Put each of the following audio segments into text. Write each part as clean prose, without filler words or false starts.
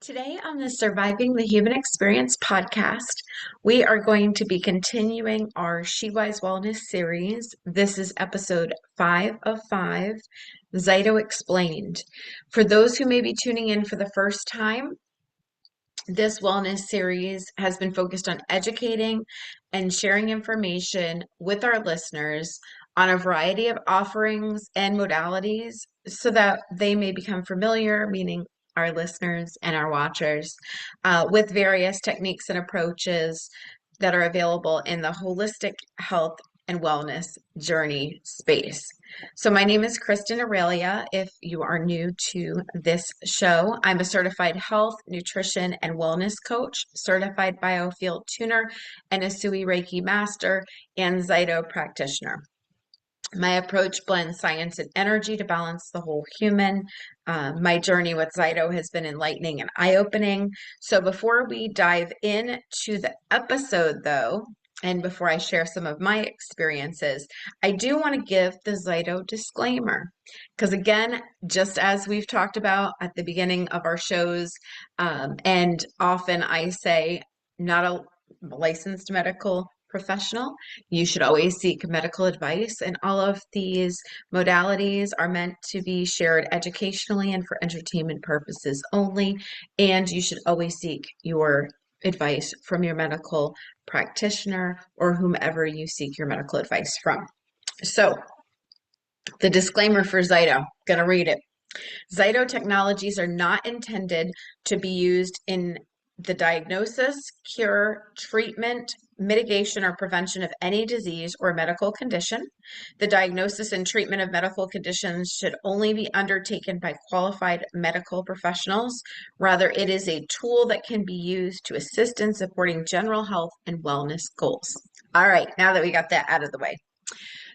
Today on the Surviving the Human Experience podcast, we are going to be continuing our She Wise Wellness series. This is episode 5 of 5, ZYTO Explained. For those who may be tuning in for the first time, this wellness series has been focused on educating and sharing information with our listeners on a variety of offerings and modalities so that they may become familiar, meaning our listeners and our watchers, with various techniques and approaches that are available in the holistic health and wellness journey space. So my name is Kristen Aurelia. If you are new to this show, I'm a certified health, nutrition, and wellness coach, certified biofield tuner, and a Sui Reiki master and ZYTO practitioner. My approach blends science and energy to balance the whole human. My journey with ZYTO has been enlightening and eye-opening. So before we dive into the episode, though, and before I share some of my experiences, I do want to give the ZYTO disclaimer. Because again, just as we've talked about at the beginning of our shows, and often I say, not a licensed medical professional. You should always seek medical advice, and all of these modalities are meant to be shared educationally and for entertainment purposes only. And you should always seek your advice from your medical practitioner or whomever you seek your medical advice from. So, the disclaimer for ZYTO, gonna read it. ZYTO technologies are not intended to be used in the diagnosis, cure, treatment, mitigation, or prevention of any disease or medical condition. The diagnosis and treatment of medical conditions should only be undertaken by qualified medical professionals. Rather, it is a tool that can be used to assist in supporting general health and wellness goals. All right, now that we got that out of the way.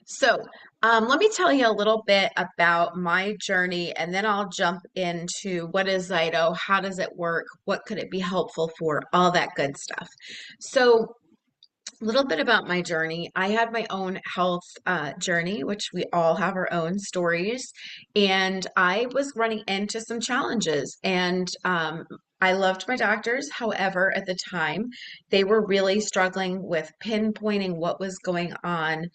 So, let me tell you a little bit about my journey, and then I'll jump into what is ZYTO, how does it work, what could it be helpful for, all that good stuff. So, a little bit about my journey. I had my own health journey, which we all have our own stories, and I was running into some challenges. And I loved my doctors. However, at the time, they were really struggling with pinpointing what was going on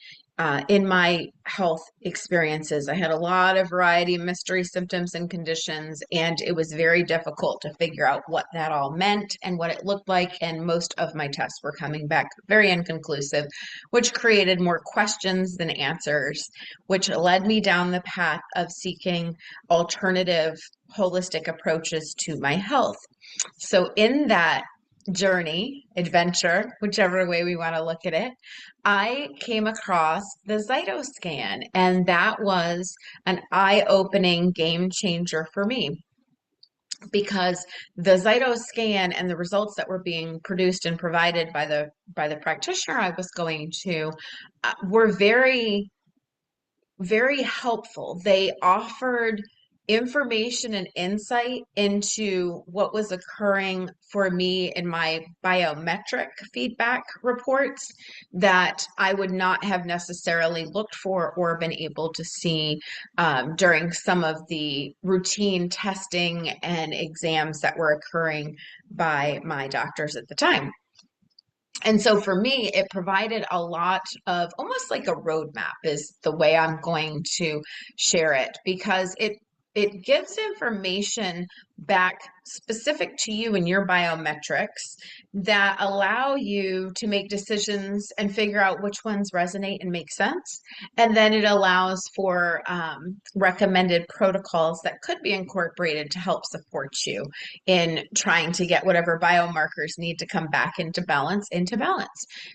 in my health experiences. I had a lot of variety of mystery symptoms and conditions, and it was very difficult to figure out what that all meant and what it looked like. And most of my tests were coming back very inconclusive, which created more questions than answers, which led me down the path of seeking alternative holistic approaches to my health. So, in that journey, adventure, whichever way we want to look at it, I came across the ZYTO scan, and that was an eye-opening game changer for me because the ZYTO scan and the results that were being produced and provided by the practitioner I was going to were very helpful. They offered information and insight into what was occurring for me in my biometric feedback reports that I would not have necessarily looked for or been able to see during some of the routine testing and exams that were occurring by my doctors at the time. And so for me, it provided a lot of almost like a roadmap is the way I'm going to share it because it gives information back specific to you and your biometrics that allow you to make decisions and figure out which ones resonate and make sense. And then it allows for recommended protocols that could be incorporated to help support you in trying to get whatever biomarkers need to come back into balance.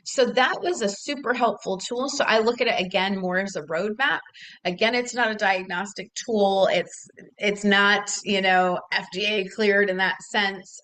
So that was a super helpful tool. So I look at it again more as a roadmap. Again, it's not a diagnostic tool. It's not, FDA cleared in that sense.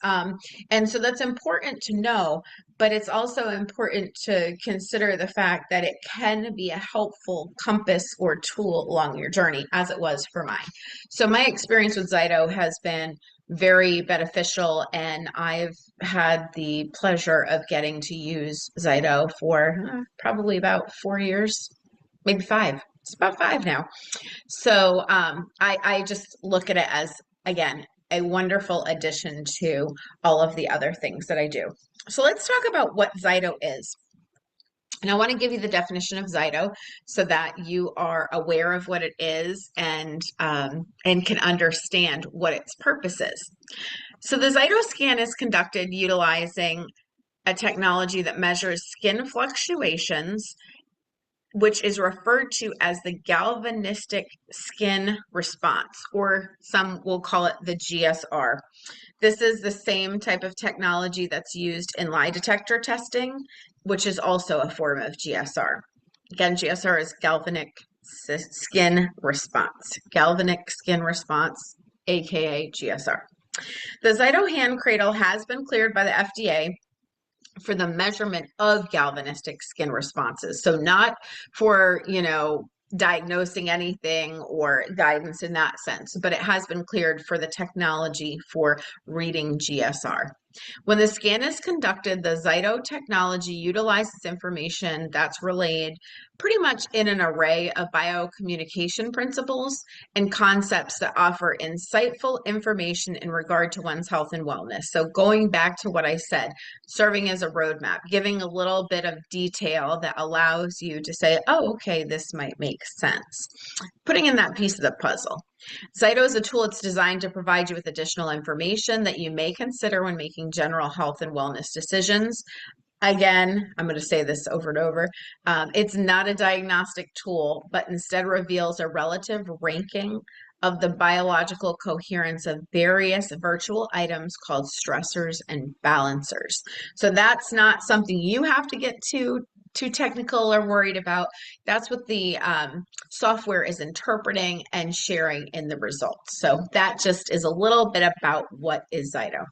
And so that's important to know, but it's also important to consider the fact that it can be a helpful compass or tool along your journey, as it was for mine. So my experience with ZYTO has been very beneficial, and I've had the pleasure of getting to use ZYTO for probably about 4 years, maybe 5. It's about 5 now. So I just look at it as, again, a wonderful addition to all of the other things that I do. So let's talk about what ZYTO is. And I want to give you the definition of ZYTO so that you are aware of what it is and can understand what its purpose is. So the ZYTO scan is conducted utilizing a technology that measures skin fluctuations, which is referred to as the galvanistic skin response, or some will call it the GSR. This is the same type of technology that's used in lie detector testing, which is also a form of GSR. Again, GSR is galvanic skin response. Galvanic skin response, aka GSR. The ZYTO hand cradle has been cleared by the FDA for the measurement of galvanistic skin responses. So not for, diagnosing anything or guidance in that sense, but it has been cleared for the technology for reading GSR. When the scan is conducted, the ZYTO technology utilizes information that's relayed pretty much in an array of biocommunication principles and concepts that offer insightful information in regard to one's health and wellness. So going back to what I said, serving as a roadmap, giving a little bit of detail that allows you to say, oh, okay, this might make sense. Putting in that piece of the puzzle. ZYTO is a tool that's designed to provide you with additional information that you may consider when making general health and wellness decisions. Again, I'm going to say this over and over. It's not a diagnostic tool, but instead reveals a relative ranking of the biological coherence of various virtual items called stressors and balancers. So that's not something you have to get too technical or worried about. That's what the software is interpreting and sharing in the results. So that just is a little bit about what is ZYTO.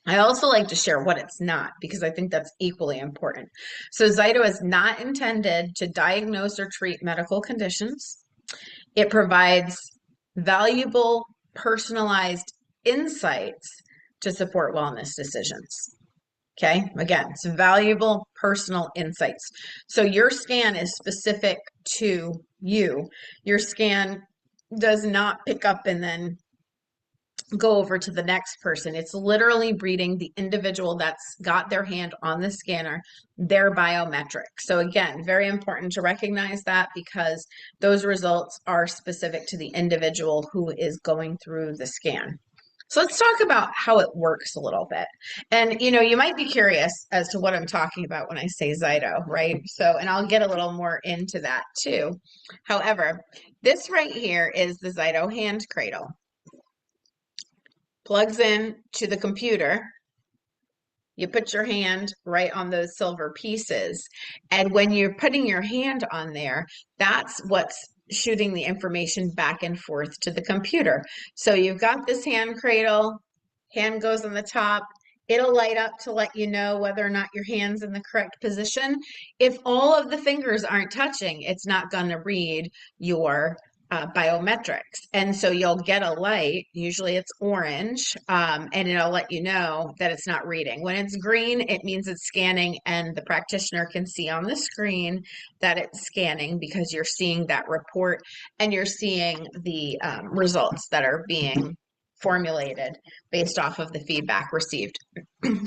I also like to share what it's not because I think that's equally important. So ZYTO is not intended to diagnose or treat medical conditions. It provides valuable, personalized insights to support wellness decisions. Okay, again, it's valuable personal insights. So your scan is specific to you. Your scan does not pick up and then go over to the next person. It's literally reading the individual that's got their hand on the scanner, their biometric. So again, very important to recognize that because those results are specific to the individual who is going through the scan. So let's talk about how it works a little bit. And you might be curious as to what I'm talking about when I say ZYTO, right? So, and I'll get a little more into that too. However, this right here is the ZYTO hand cradle. Plugs in to the computer. You put your hand right on those silver pieces. And when you're putting your hand on there, that's what's shooting the information back and forth to the computer. So you've got this hand cradle, hand goes on the top. It'll light up to let you know whether or not your hand's in the correct position. If all of the fingers aren't touching, it's not going to read your biometrics. And so you'll get a light, usually it's orange, and it'll let you know that it's not reading. When it's green, it means it's scanning, and the practitioner can see on the screen that it's scanning because you're seeing that report and you're seeing the results that are being formulated based off of the feedback received.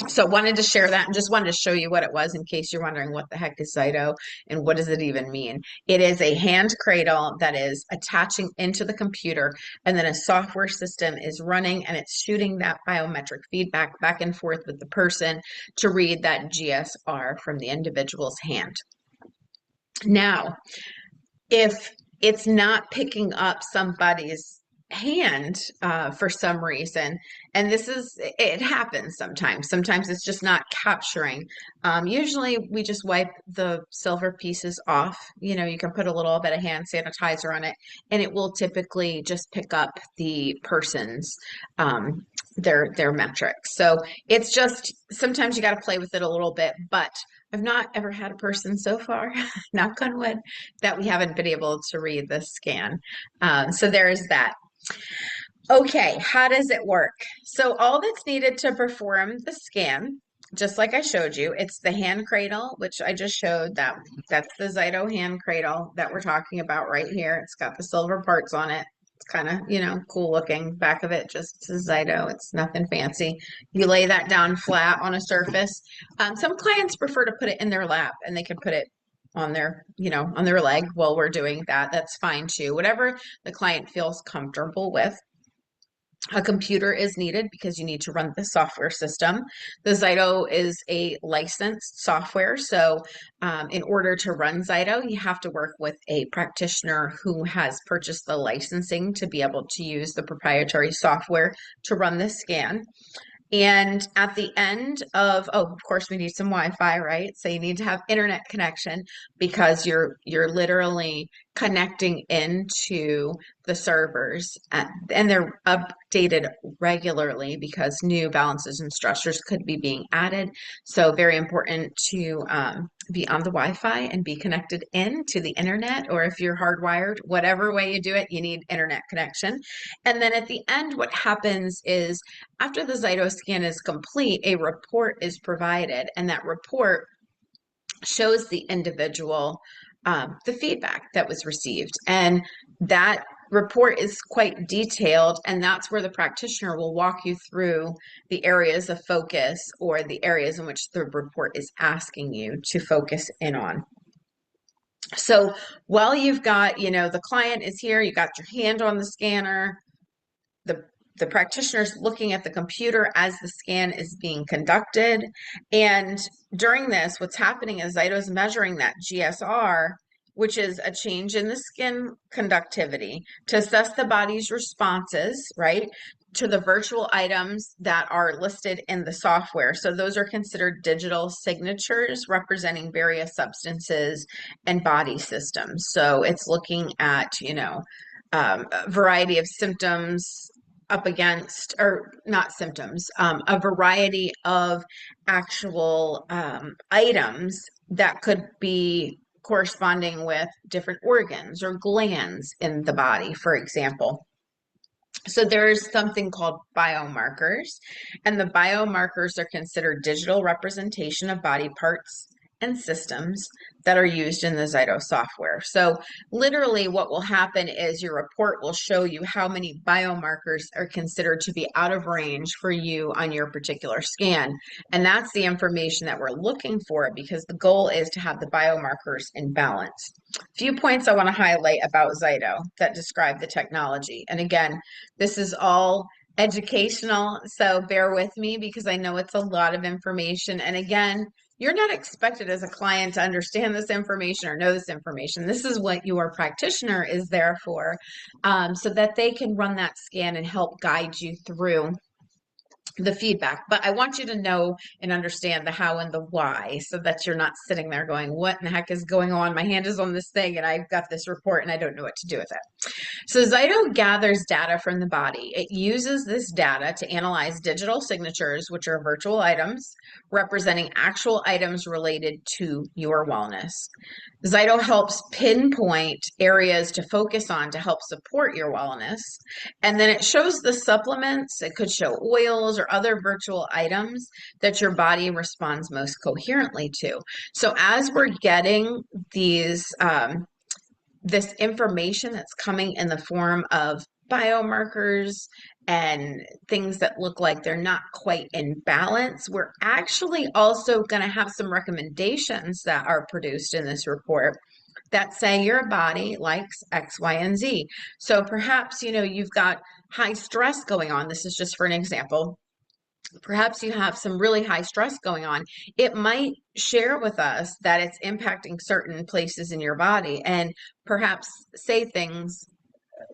So wanted to share that and just wanted to show you what it was in case you're wondering what the heck is ZYTO and what does it even mean. It is a hand cradle that is attaching into the computer, and then a software system is running and it's shooting that biometric feedback back and forth with the person to read that GSR from the individual's hand. Now, if it's not picking up somebody's hand for some reason, and it happens sometimes it's just not capturing. Usually we just wipe the silver pieces off. You can put a little bit of hand sanitizer on it and it will typically just pick up the person's their metrics. So it's just sometimes you got to play with it a little bit, but I've not ever had a person so far, knock on wood, that we haven't been able to read the scan. So there's that. Okay, how does it work? So all that's needed to perform the scan, just like I showed you, it's the hand cradle, which I just showed that's the ZYTO hand cradle that we're talking about right here. It's got the silver parts on it. It's kind of, cool looking. Back of it just says ZYTO. It's nothing fancy. You lay that down flat on a surface. Some clients prefer to put it in their lap, and they can put it on their, on their leg while we're doing that. That's fine too. Whatever the client feels comfortable with. A computer is needed because you need to run the software system. The ZYTO is a licensed software. So in order to run ZYTO, you have to work with a practitioner who has purchased the licensing to be able to use the proprietary software to run the scan. And at the end of course, we need some Wi-Fi, right? So you need to have internet connection because you're literally connecting into the servers, and they're updated regularly because new balances and stressors could be being added. So very important to be on the Wi-Fi and be connected in to the internet, or if you're hardwired, whatever way you do it, you need internet connection. And then at the end, what happens is after the ZYTO scan is complete, a report is provided, and that report shows the individual the feedback that was received. And that report is quite detailed, and that's where the practitioner will walk you through the areas of focus or the areas in which the report is asking you to focus in on. So while you've got, the client is here, you got your hand on the scanner, the practitioner's looking at the computer as the scan is being conducted. And during this, what's happening is ZYTO's measuring that GSR, which is a change in the skin conductivity, to assess the body's responses, right, to the virtual items that are listed in the software. So those are considered digital signatures representing various substances and body systems. So it's looking at, a variety of symptoms up against, or not symptoms, a variety of actual items that could be corresponding with different organs or glands in the body, for example. So there's something called biomarkers, and the biomarkers are considered digital representation of body parts and systems that are used in the ZYTO software. So literally what will happen is your report will show you how many biomarkers are considered to be out of range for you on your particular scan. And that's the information that we're looking for, because the goal is to have the biomarkers in balance. A few points I want to highlight about ZYTO that describe the technology. And again, this is all educational, so bear with me because I know it's a lot of information. And again, you're not expected as a client to understand this information or know this information. This is what your practitioner is there for, so that they can run that scan and help guide you through the feedback. But I want you to know and understand the how and the why, so that you're not sitting there going, what in the heck is going on? My hand is on this thing and I've got this report and I don't know what to do with it. So ZYTO gathers data from the body. It uses this data to analyze digital signatures, which are virtual items representing actual items related to your wellness. ZYTO helps pinpoint areas to focus on to help support your wellness. And then it shows the supplements. It could show oils or other virtual items that your body responds most coherently to. So as we're getting these, this information that's coming in the form of biomarkers and things that look like they're not quite in balance, we're actually also going to have some recommendations that are produced in this report that say your body likes X, Y, and Z. So perhaps, you've got high stress going on. This is just for an example. Perhaps you have some really high stress going on. It might share with us that it's impacting certain places in your body, and perhaps say things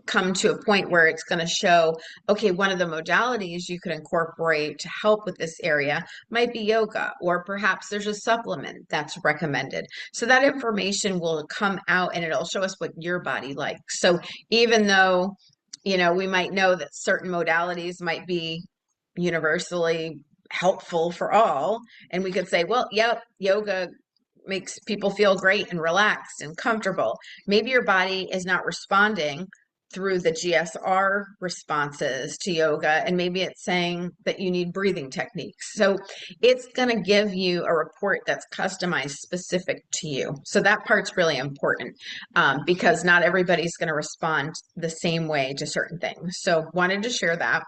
come to a point where it's going to show, okay, one of the modalities you could incorporate to help with this area might be yoga, or perhaps there's a supplement that's recommended. So that information will come out and it'll show us what your body likes. So even though, we might know that certain modalities might be universally helpful for all, and we could say, well, yep, yoga makes people feel great and relaxed and comfortable. Maybe your body is not responding through the GSR responses to yoga, and maybe it's saying that you need breathing techniques. So it's going to give you a report that's customized specific to you. So that part's really important because not everybody's going to respond the same way to certain things. So wanted to share that.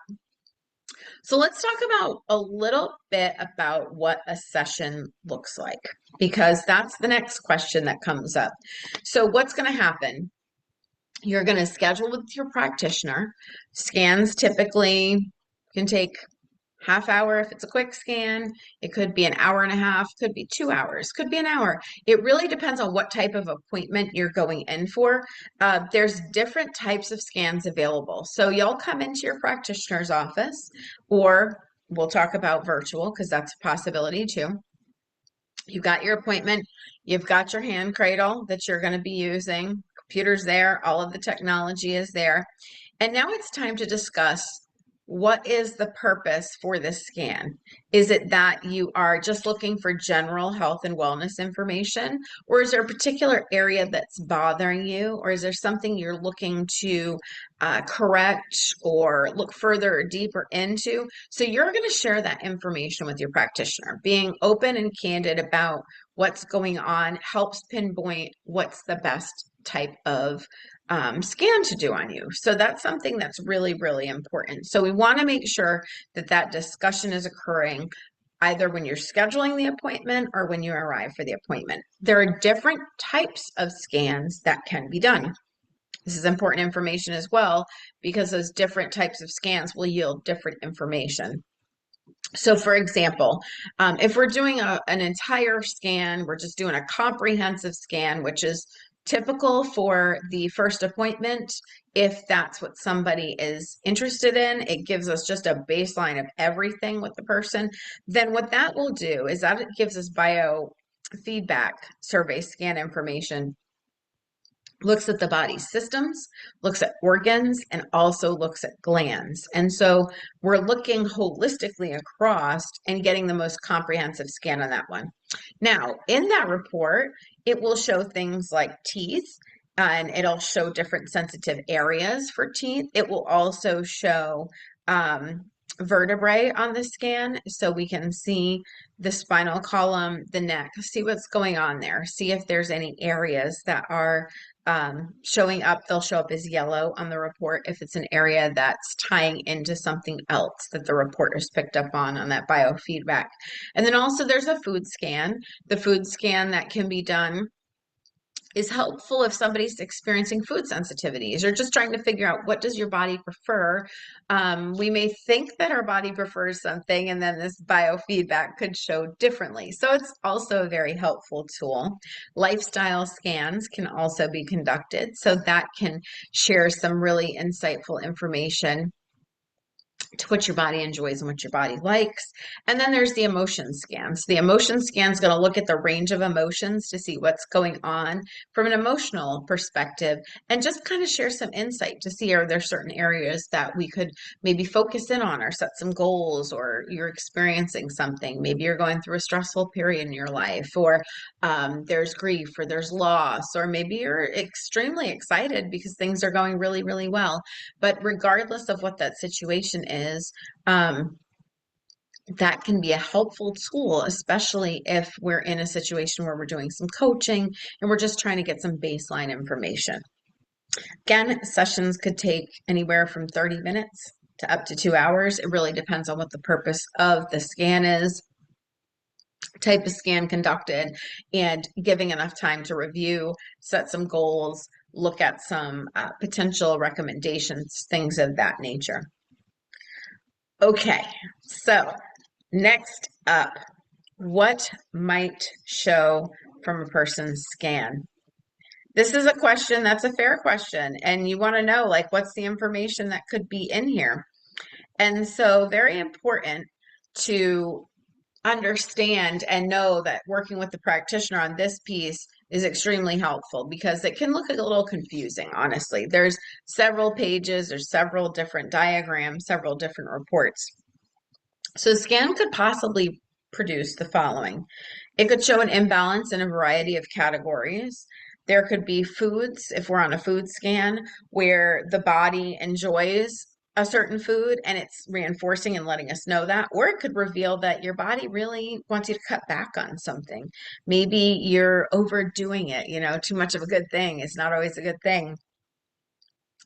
So let's talk about a little bit about what a session looks like, because that's the next question that comes up. So what's going to happen? You're going to schedule with your practitioner. Scans typically can take half hour if it's a quick scan. It could be an hour and a half, could be 2 hours, could be an hour. It really depends on what type of appointment you're going in for. There's different types of scans available. So you'll come into your practitioner's office, or we'll talk about virtual because that's a possibility too. You've got your appointment, you've got your hand cradle that you're going to be using, computer's there, all of the technology is there. And now it's time to discuss, what is the purpose for this scan? Is it that you are just looking for general health and wellness information? Or is there a particular area that's bothering you? Or is there something you're looking to correct or look further or deeper into? So you're going to share that information with your practitioner. Being open and candid about what's going on helps pinpoint what's the best type of scan to do on you. So that's something that's really, really important. So we want to make sure that that discussion is occurring either when you're scheduling the appointment or when you arrive for the appointment. There are different types of scans that can be done. This is important information as well, because those different types of scans will yield different information. So for example, if we're doing an entire scan, we're just doing a comprehensive scan, which is typical for the first appointment. If that's what somebody is interested in, it gives us just a baseline of everything with the person. Then what that will do is that it gives us biofeedback survey scan information, looks at the body's systems, looks at organs, and also looks at glands. And so we're looking holistically across and getting the most comprehensive scan on that one. Now, in that report, it will show things like teeth, and it'll show different sensitive areas for teeth. It will also show vertebrae on the scan, so we can see the spinal column, the neck, see what's going on there, see if there's any areas that are showing up. They'll show up as yellow on the report if it's an area that's tying into something else that the reporter's picked up on that biofeedback. And then also there's a food scan. The food scan that can be done is helpful if somebody's experiencing food sensitivities or just trying to figure out, what does your body prefer? We may think that our body prefers something, and then this biofeedback could show differently. So it's also a very helpful tool. Lifestyle scans can also be conducted, so that can share some really insightful information to what your body enjoys and what your body likes. And then there's the emotion scan. So the emotion scan is going to look at the range of emotions to see what's going on from an emotional perspective, and just kind of share some insight to see, are there certain areas that we could maybe focus in on or set some goals, or you're experiencing something. Maybe you're going through a stressful period in your life, or there's grief, or there's loss, or maybe you're extremely excited because things are going really, really well. But regardless of what that situation is, that can be a helpful tool, especially if we're in a situation where we're doing some coaching and we're just trying to get some baseline information. Again, sessions could take anywhere from 30 minutes to up to 2 hours. It really depends on what the purpose of the scan is, type of scan conducted, and giving enough time to review, set some goals, look at some potential recommendations, things of that nature. Okay, so next up, what might show from a person's scan? This is a question that's a fair question, and you want to know, like, what's the information that could be in here? And so very important to understand and know that working with the practitioner on this piece is extremely helpful, because it can look a little confusing, honestly. There's several pages, there's several different diagrams, several different reports. So the scan could possibly produce the following. It could show an imbalance in a variety of categories. There could be foods, if we're on a food scan, where the body enjoys a certain food and it's reinforcing and letting us know that, or it could reveal that your body really wants you to cut back on something. Maybe you're overdoing it, too much of a good thing is not always a good thing.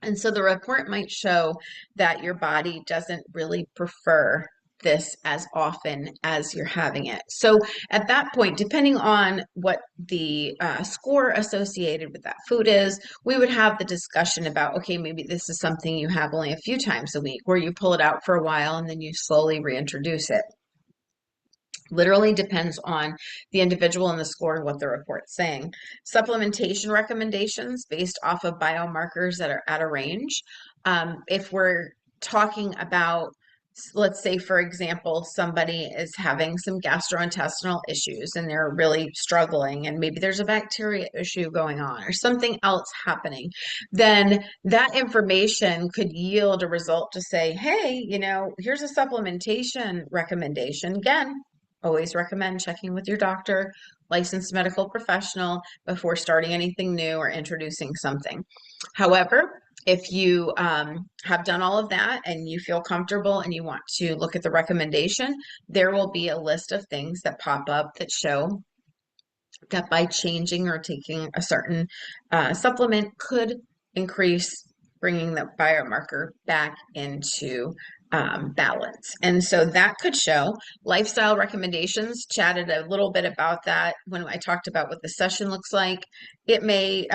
And so the report might show that your body doesn't really prefer this as often as you're having it. So at that point, depending on what the score associated with that food is, we would have the discussion about, okay, maybe this is something you have only a few times a week, where you pull it out for a while and then you slowly reintroduce it. Literally depends on the individual and the score and what the report's saying. Supplementation recommendations based off of biomarkers that are at a range. If we're talking about, let's say, for example, somebody is having some gastrointestinal issues and they're really struggling, and maybe there's a bacteria issue going on or something else happening, then that information could yield a result to say, hey, here's a supplementation recommendation. Again, always recommend checking with your doctor, licensed medical professional, before starting anything new or introducing something. However, if you have done all of that and you feel comfortable and you want to look at the recommendation, there will be a list of things that pop up that show that by changing or taking a certain supplement could increase bringing the biomarker back into balance. And so that could show lifestyle recommendations. Chatted a little bit about that when I talked about what the session looks like. It may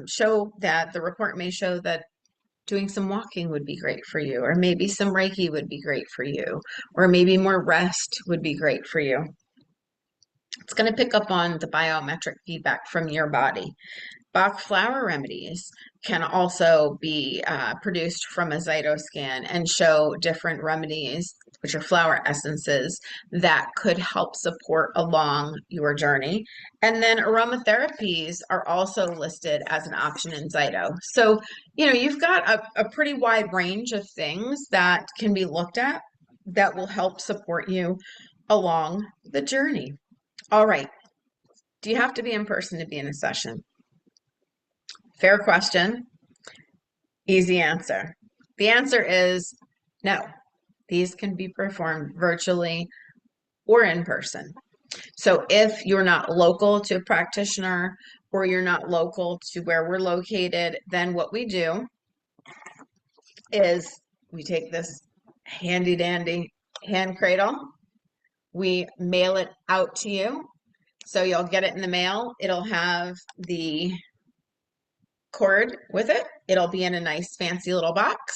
show that the report may show that doing some walking would be great for you, or maybe some Reiki would be great for you, or maybe more rest would be great for you. It's going to pick up on the biometric feedback from your body. Bach flower remedies can also be produced from a ZYTO scan and show different remedies, which are flower essences, that could help support along your journey. And then aromatherapies are also listed as an option in ZYTO. So, you've got a pretty wide range of things that can be looked at that will help support you along the journey. All right. Do you have to be in person to be in a session? Fair question. Easy answer. The answer is no. These can be performed virtually or in person. So if you're not local to a practitioner or you're not local to where we're located, then what we do is we take this handy dandy hand cradle, we mail it out to you. So you'll get it in the mail. It'll have the cord with it. It'll be in a nice fancy little box,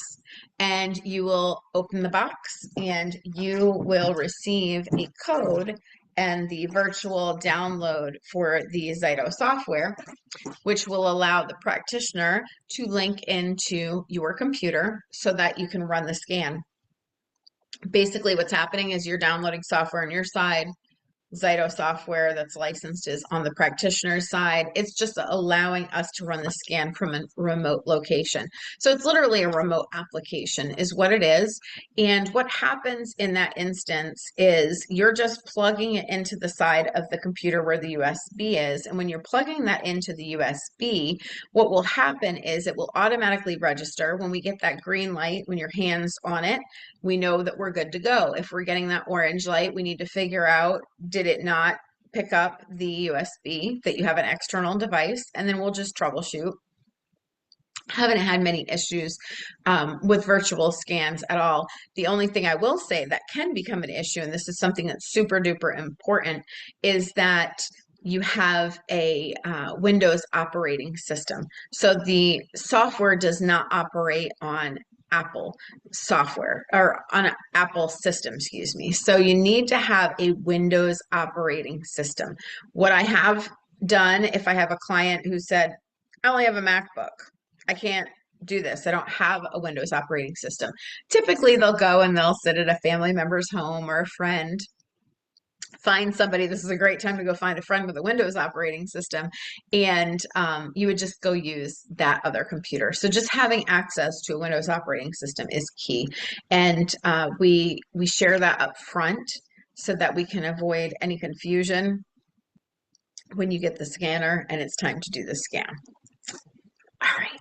and you will open the box and you will receive a code and the virtual download for the ZYTO software, which will allow the practitioner to link into your computer so that you can run the scan. Basically, what's happening is you're downloading software on your side. ZYTO software that's licensed is on the practitioner's side. It's just allowing us to run the scan from a remote location. So it's literally a remote application is what it is. And what happens in that instance is you're just plugging it into the side of the computer where the USB is. And when you're plugging that into the USB, what will happen is it will automatically register. When we get that green light, when your hand's on it, we know that we're good to go. If we're getting that orange light, we need to figure out, did it not pick up the USB, that you have an external device, and then we'll just troubleshoot. Haven't had many issues with virtual scans at all. The only thing I will say that can become an issue, and this is something that's super duper important, is that you have a Windows operating system. So the software does not operate on Apple software or on an Apple system, excuse me. So you need to have a Windows operating system. What I have done, if I have a client who said, I only have a MacBook, I can't do this, I don't have a Windows operating system. Typically they'll go and they'll sit at a family member's home or a friend, find somebody. This is a great time to go find a friend with a Windows operating system, and you would just go use that other computer. So just having access to a Windows operating system is key, and we share that up front so that we can avoid any confusion. when you get the scanner and it's time to do the scan. All right.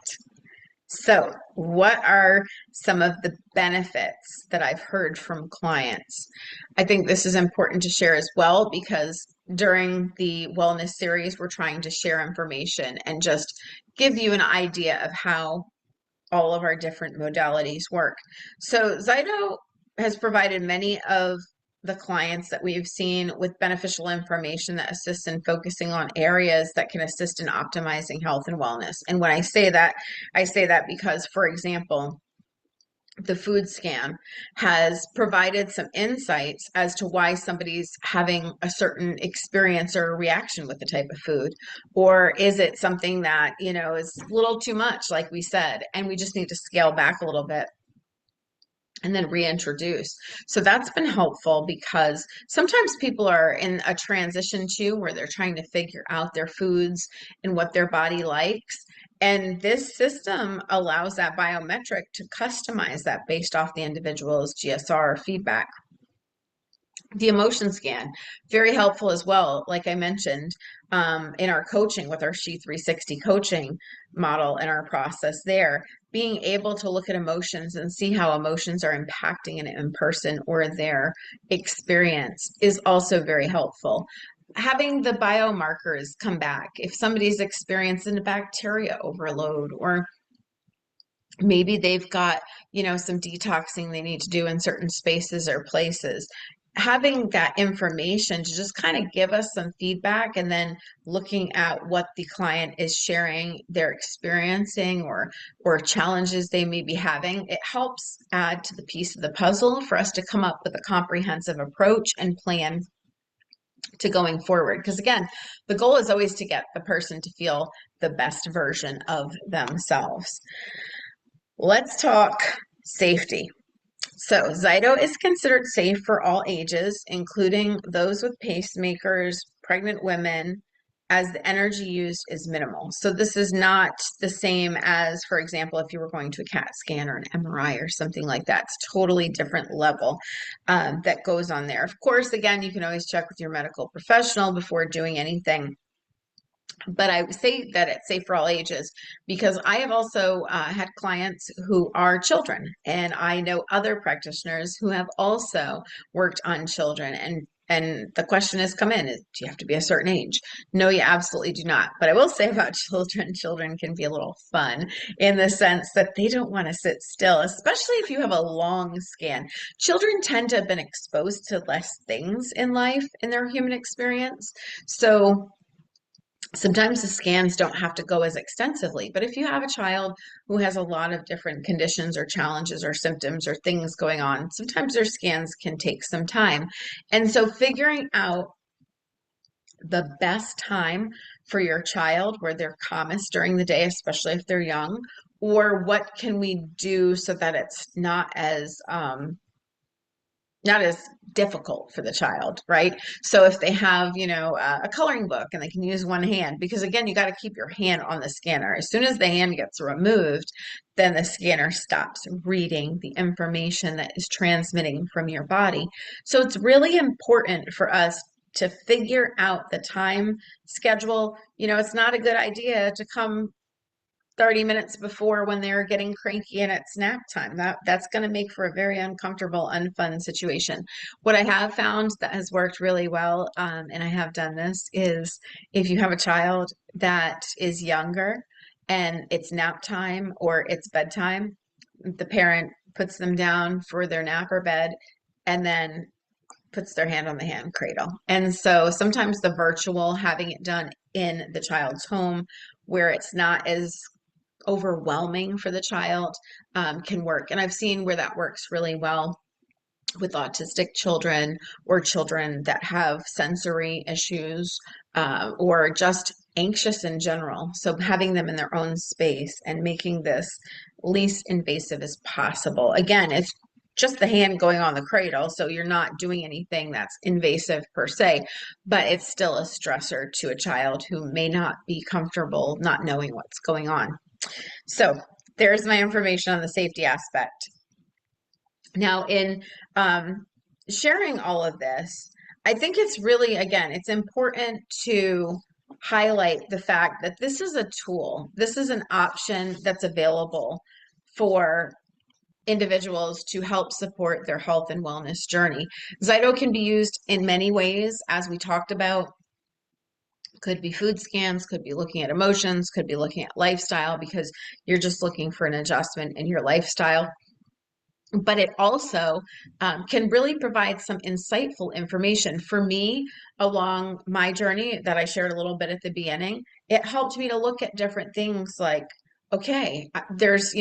So, what are some of the benefits that I've heard from clients? I think this is important to share as well because during the wellness series, we're trying to share information and just give you an idea of how all of our different modalities work. So ZYTO has provided many of the clients that we've seen with beneficial information that assists in focusing on areas that can assist in optimizing health and wellness. And when I say that because, for example, the food scan has provided some insights as to why somebody's having a certain experience or reaction with the type of food. Or is it something that, is a little too much, like we said, and we just need to scale back a little bit and then reintroduce. So that's been helpful because sometimes people are in a transition too, where they're trying to figure out their foods and what their body likes. And this system allows that biometric to customize that based off the individual's GSR feedback. The emotion scan, very helpful as well. Like I mentioned, in our coaching with our She 360 coaching model and our process there, being able to look at emotions and see how emotions are impacting an in-person or their experience is also very helpful. Having the biomarkers come back, if somebody's experiencing a bacteria overload, or maybe they've got, some detoxing they need to do in certain spaces or places. Having that information to just kind of give us some feedback and then looking at what the client is sharing they're experiencing or challenges they may be having, it helps add to the piece of the puzzle for us to come up with a comprehensive approach and plan to going forward. Because again, the goal is always to get the person to feel the best version of themselves. Let's talk safety. So, ZYTO is considered safe for all ages, including those with pacemakers, pregnant women, as the energy used is minimal. So, this is not the same as, for example, if you were going to a CAT scan or an MRI or something like that. It's totally different level that goes on there. Of course, again, you can always check with your medical professional before doing anything. But I say that it's safe for all ages because I have also had clients who are children, and I know other practitioners who have also worked on children. And the question has come in: is, do you have to be a certain age? No, you absolutely do not. But I will say about children can be a little fun in the sense that they don't want to sit still, especially if you have a long scan. Children tend to have been exposed to less things in life in their human experience. So sometimes the scans don't have to go as extensively, but if you have a child who has a lot of different conditions or challenges or symptoms or things going on, sometimes their scans can take some time. And so figuring out the best time for your child where they're calmest during the day, especially if they're young, or what can we do so that it's not as difficult for the child, right? So if they have, a coloring book and they can use one hand, because again, you got to keep your hand on the scanner. As soon as the hand gets removed, then the scanner stops reading the information that is transmitting from your body. So it's really important for us to figure out the time schedule. It's not a good idea to come 30 minutes before when they're getting cranky and it's nap time. That's going to make for a very uncomfortable, unfun situation. What I have found that has worked really well, and I have done this, is if you have a child that is younger and it's nap time or it's bedtime, the parent puts them down for their nap or bed and then puts their hand on the hand cradle. And so sometimes the virtual, having it done in the child's home where it's not as overwhelming for the child, can work. And I've seen where that works really well with autistic children or children that have sensory issues, or just anxious in general. So having them in their own space and making this least invasive as possible. Again, it's just the hand going on the cradle, so you're not doing anything that's invasive per se, but it's still a stressor to a child who may not be comfortable not knowing what's going on. So there's my information on the safety aspect. Now, in sharing all of this, I think it's really, again, it's important to highlight the fact that this is a tool, this is an option that's available for individuals to help support their health and wellness journey. ZYTO can be used in many ways, as we talked about. Could be food scans, could be looking at emotions, could be looking at lifestyle because you're just looking for an adjustment in your lifestyle. But it also can really provide some insightful information. For me, along my journey that I shared a little bit at the beginning, it helped me to look at different things like, okay, there's,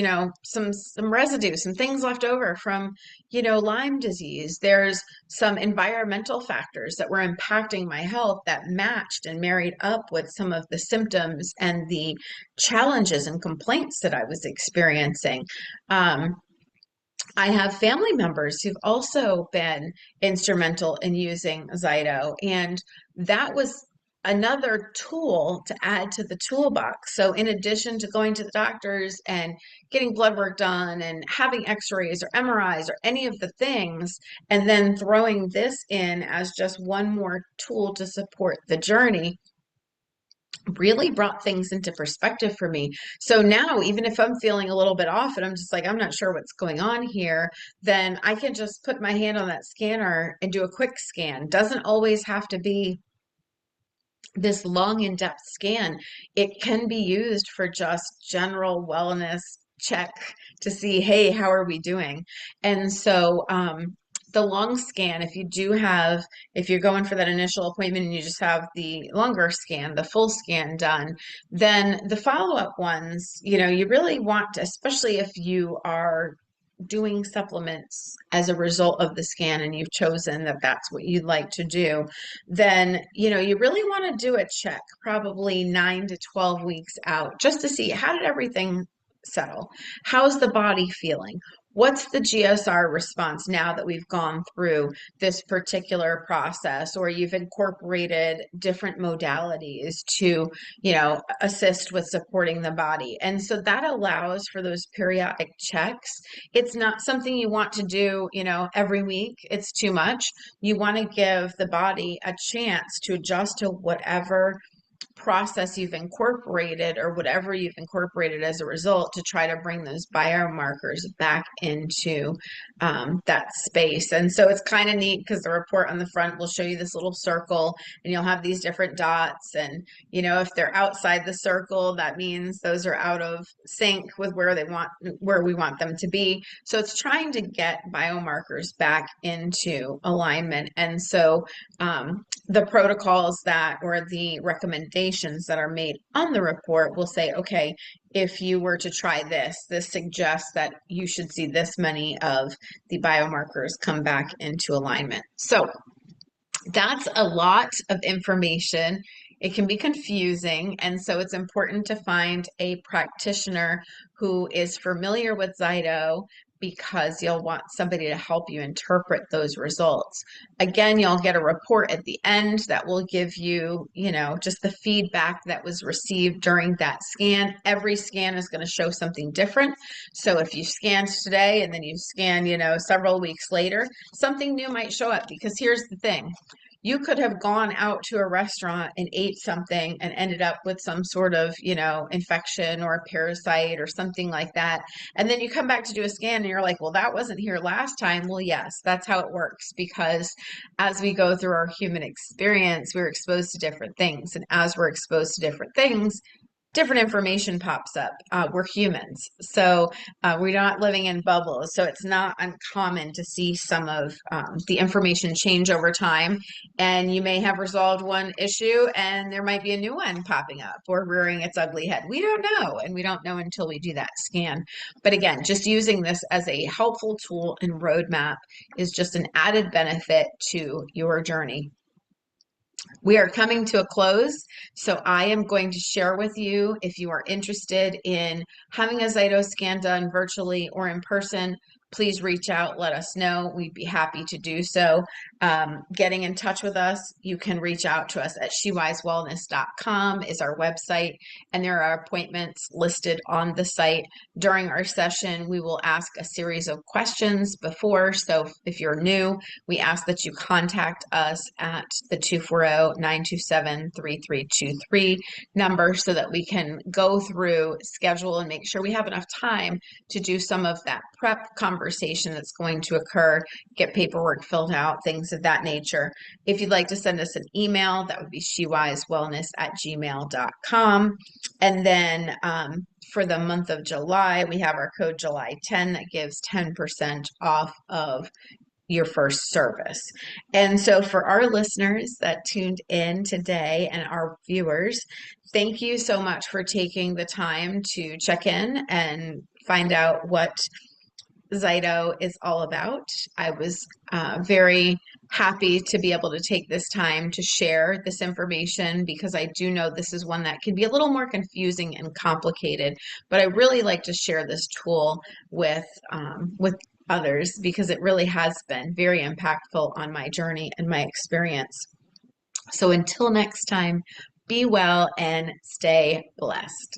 some residue, some things left over from, Lyme disease. There's some environmental factors that were impacting my health that matched and married up with some of the symptoms and the challenges and complaints that I was experiencing. I have family members who've also been instrumental in using ZYTO, and that was another tool to add to the toolbox. So in addition to going to the doctors and getting blood work done and having x-rays or MRIs or any of the things, and then throwing this in as just one more tool to support the journey, really brought things into perspective for me. So now, even if I'm feeling a little bit off and I'm just like, I'm not sure what's going on here, then I can just put my hand on that scanner and do a quick scan. Doesn't always have to be this long in-depth scan. It can be used for just general wellness check to see, hey, how are we doing? And so the long scan, if you're going for that initial appointment and you just have the longer scan, the full scan done, then the follow-up ones, you really want to, especially if you are doing supplements as a result of the scan and you've chosen that that's what you'd like to do, then you really want to do a check probably 9 to 12 weeks out just to see, how did everything settle? How's the body feeling? What's the GSR response now that we've gone through this particular process, or you've incorporated different modalities to, assist with supporting the body? And so that allows for those periodic checks. It's not something you want to do, every week. It's too much. You want to give the body a chance to adjust to whatever process you've incorporated or whatever you've incorporated as a result, to try to bring those biomarkers back into that space. And so it's kind of neat because the report on the front will show you this little circle and you'll have these different dots. And, if they're outside the circle, that means those are out of sync with where we want them to be. So it's trying to get biomarkers back into alignment. And so the protocols or the recommendations that are made on the report will say, okay, if you were to try this suggests that you should see this many of the biomarkers come back into alignment. So that's a lot of information. It can be confusing, and so it's important to find a practitioner who is familiar with ZYTO, because you'll want somebody to help you interpret those results. Again, you'll get a report at the end that will give you, just the feedback that was received during that scan. Every scan is going to show something different. So if you scanned today and then you scan, several weeks later, something new might show up, because here's the thing. You could have gone out to a restaurant and ate something and ended up with some sort of, infection or a parasite or something like that. And then you come back to do a scan and you're like, well, that wasn't here last time. Well, yes, that's how it works, because as we go through our human experience, we're exposed to different things. And as we're exposed to different things, different information pops up. We're humans, so we're not living in bubbles. So it's not uncommon to see some of the information change over time. And you may have resolved one issue and there might be a new one popping up or rearing its ugly head. We don't know. And we don't know until we do that scan. But again, just using this as a helpful tool and roadmap is just an added benefit to your journey. We are coming to a close, so I am going to share with you, if you are interested in having a ZYTO scan done virtually or in person, please reach out, let us know. We'd be happy to do so. Getting in touch with us, you can reach out to us at shewisewellness.com is our website, and there are appointments listed on the site. During our session, we will ask a series of questions before. So if you're new, we ask that you contact us at the 240-927-3323 number so that we can go through, schedule, and make sure we have enough time to do some of that prep conversation that's going to occur, get paperwork filled out, things of that nature. If you'd like to send us an email, that would be shewisewellness@gmail.com. And then for the month of July, we have our code July10 that gives 10% off of your first service. And so for our listeners that tuned in today and our viewers, thank you so much for taking the time to check in and find out what ZYTO is all about. I was very happy to be able to take this time to share this information because I do know this is one that can be a little more confusing and complicated, but I really like to share this tool with others because it really has been very impactful on my journey and my experience. So until next time, be well and stay blessed.